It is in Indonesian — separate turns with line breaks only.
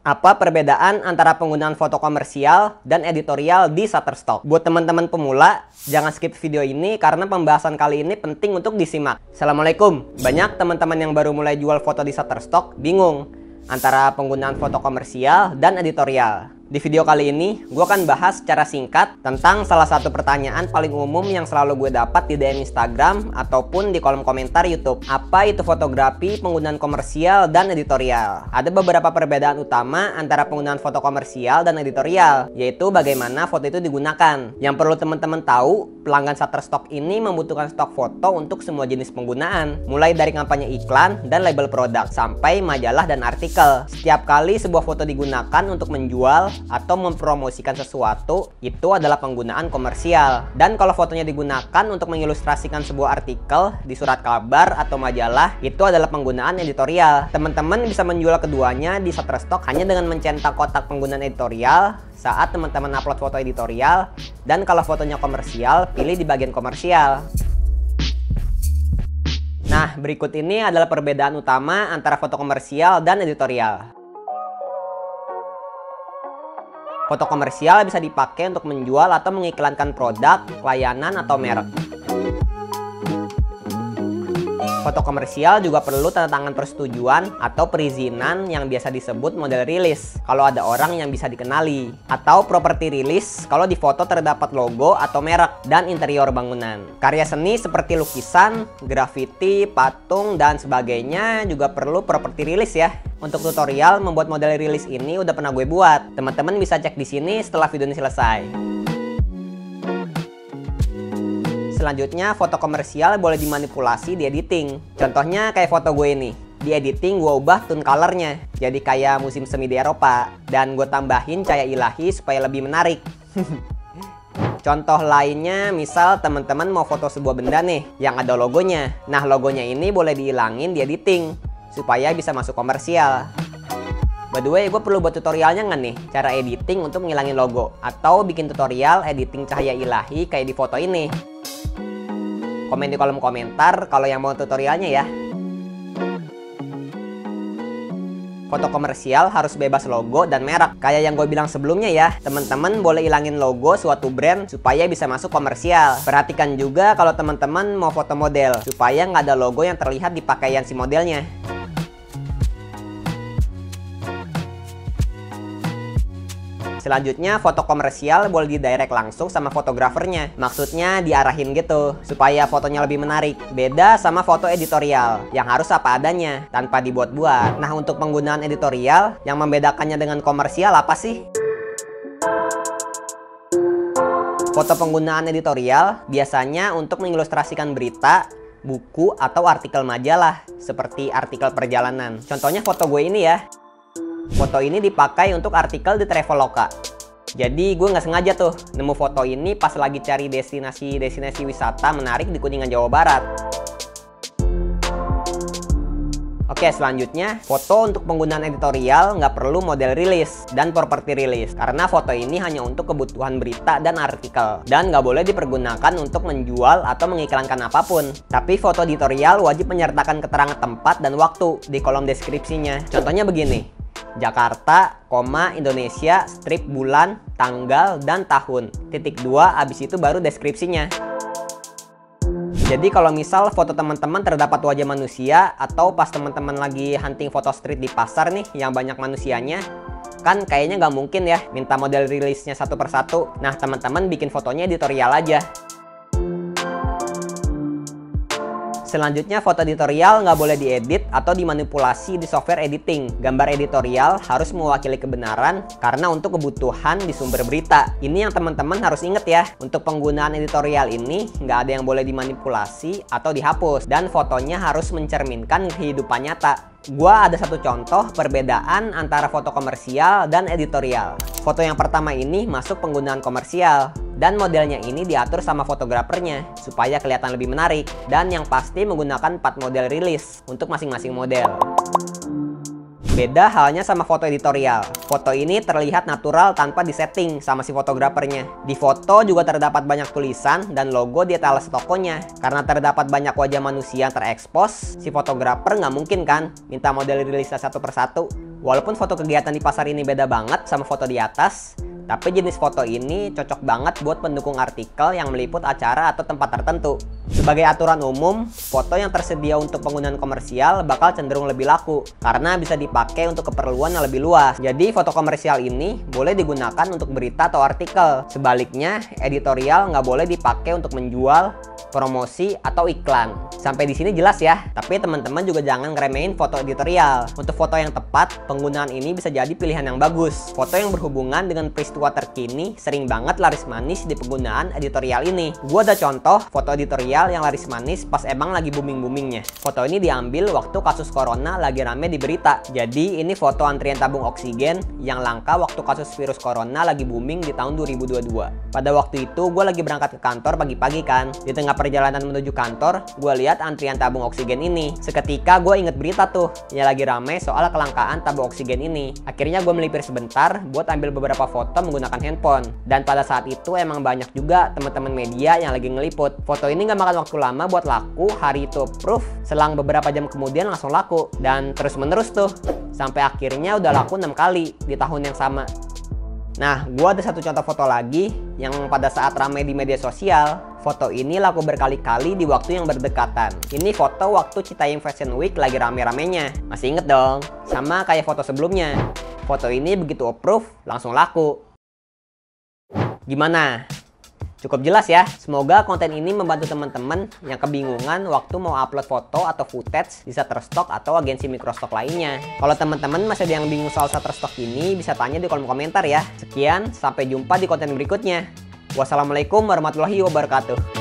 Apa perbedaan antara penggunaan foto komersial dan editorial di Shutterstock? Buat teman-teman pemula, jangan skip video ini karena pembahasan kali ini penting untuk disimak. Assalamualaikum. Banyak teman-teman yang baru mulai jual foto di Shutterstock bingung antara penggunaan foto komersial dan editorial. Di video kali ini, gue akan bahas secara singkat tentang salah satu pertanyaan paling umum yang selalu gue dapat di DM Instagram ataupun di kolom komentar YouTube. Apa itu fotografi penggunaan komersial dan editorial? Ada beberapa perbedaan utama antara penggunaan foto komersial dan editorial, yaitu bagaimana foto itu digunakan. Yang perlu teman-teman tahu, pelanggan Shutterstock ini membutuhkan stok foto untuk semua jenis penggunaan, mulai dari kampanye iklan dan label produk, sampai majalah dan artikel. Setiap kali sebuah foto digunakan untuk menjual atau mempromosikan sesuatu, itu adalah penggunaan komersial. Dan kalau fotonya digunakan untuk mengilustrasikan sebuah artikel di surat kabar atau majalah, itu adalah penggunaan editorial. Teman-teman bisa menjual keduanya di Shutterstock hanya dengan mencetak kotak penggunaan editorial saat teman-teman upload foto editorial, dan kalau fotonya komersial, pilih di bagian komersial. Nah, berikut ini adalah perbedaan utama antara foto komersial dan editorial. Foto komersial bisa dipakai untuk menjual atau mengiklankan produk, layanan, atau merek. Foto komersial juga perlu tanda tangan persetujuan atau perizinan yang biasa disebut model rilis kalau ada orang yang bisa dikenali, atau properti rilis kalau di foto terdapat logo atau merek dan interior bangunan. Karya seni seperti lukisan, grafiti, patung, dan sebagainya juga perlu properti rilis ya. Untuk tutorial membuat model rilis ini udah pernah gue buat. Teman-teman bisa cek di sini setelah video ini selesai. Selanjutnya, foto komersial boleh dimanipulasi di editing. Contohnya kayak foto gue ini. Di editing gue ubah tone colornya jadi kayak musim semi di Eropa, dan gue tambahin cahaya ilahi supaya lebih menarik. Contoh lainnya, misal teman-teman mau foto sebuah benda nih yang ada logonya. Nah, logonya ini boleh dihilangin di editing supaya bisa masuk komersial. By the way, gue perlu buat tutorialnya nggak nih? Cara editing untuk ngilangin logo, atau bikin tutorial editing cahaya ilahi kayak di foto ini. Komen di kolom komentar kalau yang mau tutorialnya ya. Foto komersial harus bebas logo dan merek. Kayak yang gue bilang sebelumnya ya, teman-teman boleh ilangin logo suatu brand supaya bisa masuk komersial. Perhatikan juga kalau teman-teman mau foto model, supaya nggak ada logo yang terlihat di pakaian si modelnya. Selanjutnya, foto komersial boleh didirect langsung sama fotografernya. Maksudnya diarahin gitu, supaya fotonya lebih menarik. Beda sama foto editorial, yang harus apa adanya, tanpa dibuat-buat. Nah, untuk penggunaan editorial, yang membedakannya dengan komersial apa sih? Foto penggunaan editorial biasanya untuk mengilustrasikan berita, buku, atau artikel majalah, seperti artikel perjalanan. Contohnya foto gue ini ya. Foto ini dipakai untuk artikel di Traveloka. Jadi gue nggak sengaja tuh nemu foto ini pas lagi cari destinasi wisata menarik di Kuningan, Jawa Barat. Oke, selanjutnya, foto untuk penggunaan editorial nggak perlu model rilis dan properti rilis, karena foto ini hanya untuk kebutuhan berita dan artikel, dan nggak boleh dipergunakan untuk menjual atau mengiklankan apapun. Tapi foto editorial wajib menyertakan keterangan tempat dan waktu di kolom deskripsinya. Contohnya begini. Jakarta, Indonesia, strip bulan, tanggal, dan tahun. Titik 2, abis itu baru deskripsinya. Jadi kalau misal foto teman-teman terdapat wajah manusia, atau pas teman-teman lagi hunting foto street di pasar nih yang banyak manusianya, kan kayaknya nggak mungkin ya minta model rilisnya satu persatu. Nah, teman-teman bikin fotonya editorial aja. Selanjutnya, foto editorial nggak boleh diedit atau dimanipulasi di software editing. Gambar editorial harus mewakili kebenaran karena untuk kebutuhan di sumber berita. Ini yang teman-teman harus inget ya. Untuk penggunaan editorial ini nggak ada yang boleh dimanipulasi atau dihapus, dan fotonya harus mencerminkan kehidupan nyata. Gua ada satu contoh perbedaan antara foto komersial dan editorial. Foto yang pertama ini masuk penggunaan komersial, dan modelnya ini diatur sama fotografernya supaya kelihatan lebih menarik, dan yang pasti menggunakan 4 model rilis untuk masing-masing model. Beda halnya sama foto editorial. Foto ini terlihat natural tanpa disetting sama si fotografernya. Di foto juga terdapat banyak tulisan dan logo di etalase tokonya. Karena terdapat banyak wajah manusia yang terekspos, si fotografer nggak mungkin kan minta model rilisnya satu persatu. Walaupun foto kegiatan di pasar ini beda banget sama foto di atas, tapi jenis foto ini cocok banget buat pendukung artikel yang meliput acara atau tempat tertentu. Sebagai aturan umum, foto yang tersedia untuk penggunaan komersial bakal cenderung lebih laku karena bisa dipakai untuk keperluan yang lebih luas. Jadi foto komersial ini boleh digunakan untuk berita atau artikel. Sebaliknya, editorial nggak boleh dipakai untuk menjual, promosi, atau iklan. Sampai di sini jelas ya, tapi teman-teman juga jangan ngeremehin foto editorial. Untuk foto yang tepat, penggunaan ini bisa jadi pilihan yang bagus. Foto yang berhubungan dengan peristiwa terkini sering banget laris manis di penggunaan editorial ini. Gua ada contoh foto editorial yang laris manis pas emang lagi booming-boomingnya. Foto ini diambil waktu kasus corona lagi rame di berita. Jadi ini foto antrian tabung oksigen yang langka waktu kasus virus corona lagi booming di tahun 2022. Pada waktu itu gue lagi berangkat ke kantor pagi-pagi kan. Di tengah perjalanan menuju kantor, gue lihat antrian tabung oksigen ini. Seketika gue inget berita tuh yang lagi rame soal kelangkaan tabung oksigen ini. Akhirnya gue melipir sebentar buat ambil beberapa foto menggunakan handphone. Dan pada saat itu emang banyak juga teman-teman media yang lagi ngeliput. Foto ini gak makan waktu lama buat laku, hari itu approve, selang beberapa jam kemudian langsung laku, dan terus menerus tuh sampai akhirnya udah laku 6 kali di tahun yang sama. Nah, gua ada satu contoh foto lagi yang pada saat ramai di media sosial. Foto ini laku berkali-kali di waktu yang berdekatan. Ini foto waktu Citayam Fashion Week lagi rame-ramenya. Masih inget dong? Sama kayak foto sebelumnya. Foto ini begitu approve langsung laku. Gimana? Cukup jelas ya. Semoga konten ini membantu teman-teman yang kebingungan waktu mau upload foto atau footage di Shutterstock atau agensi microstock lainnya. Kalau teman-teman masih ada yang bingung soal Shutterstock ini, bisa tanya di kolom komentar ya. Sekian, sampai jumpa di konten berikutnya. Wassalamualaikum warahmatullahi wabarakatuh.